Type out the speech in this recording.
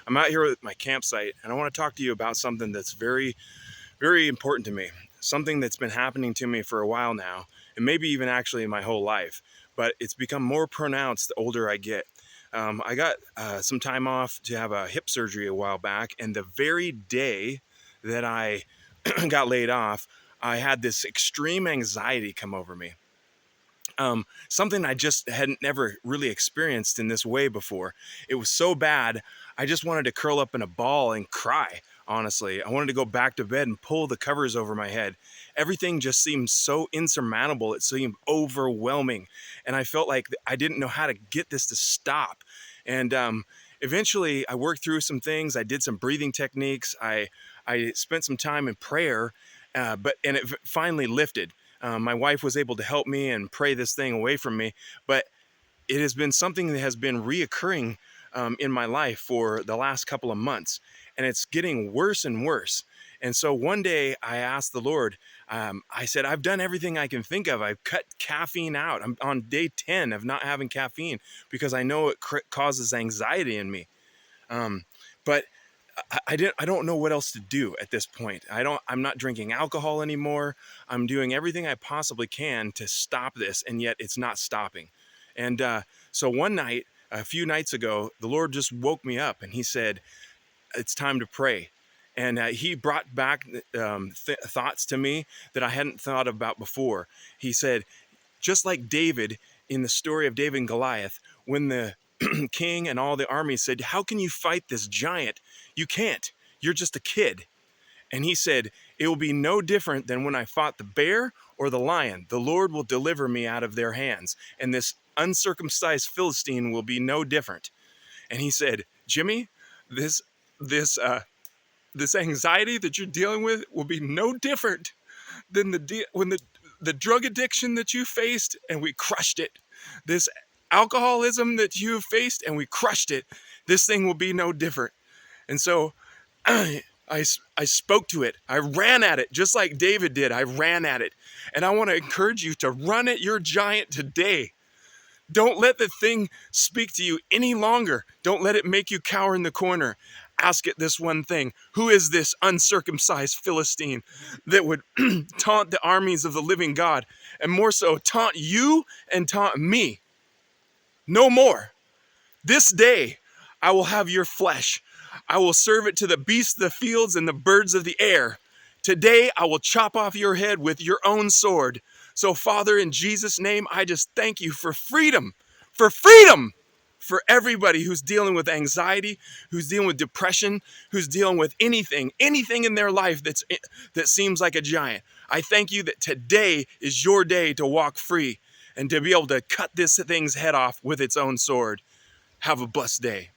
I'm out here at my campsite, and I want to talk to you about something that's very, very important to me. Something that's been happening to me for a while now, and maybe even actually my whole life, but it's become more pronounced the older I get. I got some time off to have a hip surgery a while back, and the very day that I got laid off, I had this extreme anxiety come over me. Something I just hadn't never really experienced in this way before. It was so bad, I just wanted to curl up in a ball and cry. Honestly, I wanted to go back to bed and pull the covers over my head. Everything just seemed so insurmountable. It seemed overwhelming. And I felt like I didn't know how to get this to stop. And eventually, I worked through some things. I did some breathing techniques. I spent some time in prayer, and it finally lifted. My wife was able to help me and pray this thing away from me, but it has been something that has been reoccurring in my life for the last couple of months, and it's getting worse and worse. And so one day I asked the Lord, I said, I've done everything I can think of. I've cut caffeine out. I'm on day 10 of not having caffeine because I know it causes anxiety in me. But I don't know what else to do at this point. I'm not drinking alcohol anymore. I'm doing everything I possibly can to stop this, and yet it's not stopping. And so one night, a few nights ago, the Lord just woke me up and he said, it's time to pray. And he brought back thoughts to me that I hadn't thought about before. He said, just like David in the story of David and Goliath, when the king and all the army said, how can you fight this giant? You can't. You're just a kid. And he said, it will be no different than when I fought the bear or the lion. The Lord will deliver me out of their hands. And this uncircumcised Philistine will be no different. And he said, Jimmy, this this this anxiety that you're dealing with will be no different than when the drug addiction that you faced and we crushed it. This alcoholism that you faced and we crushed it. This thing will be no different. And so I spoke to it. I ran at it just like David did. I ran at it. And I want to encourage you to run at your giant today. Don't let the thing speak to you any longer. Don't let it make you cower in the corner. Ask it this one thing. Who is this uncircumcised Philistine that would taunt the armies of the living God, and more so taunt you and taunt me? No more. This day I will have your flesh. I will serve it to the beasts of the fields and the birds of the air. Today I will chop off your head with your own sword. So Father, in Jesus' name, I just thank you for freedom, for everybody who's dealing with anxiety, who's dealing with depression, who's dealing with anything in their life that seems like a giant. I thank you that today is your day to walk free and to be able to cut this thing's head off with its own sword. Have a blessed day.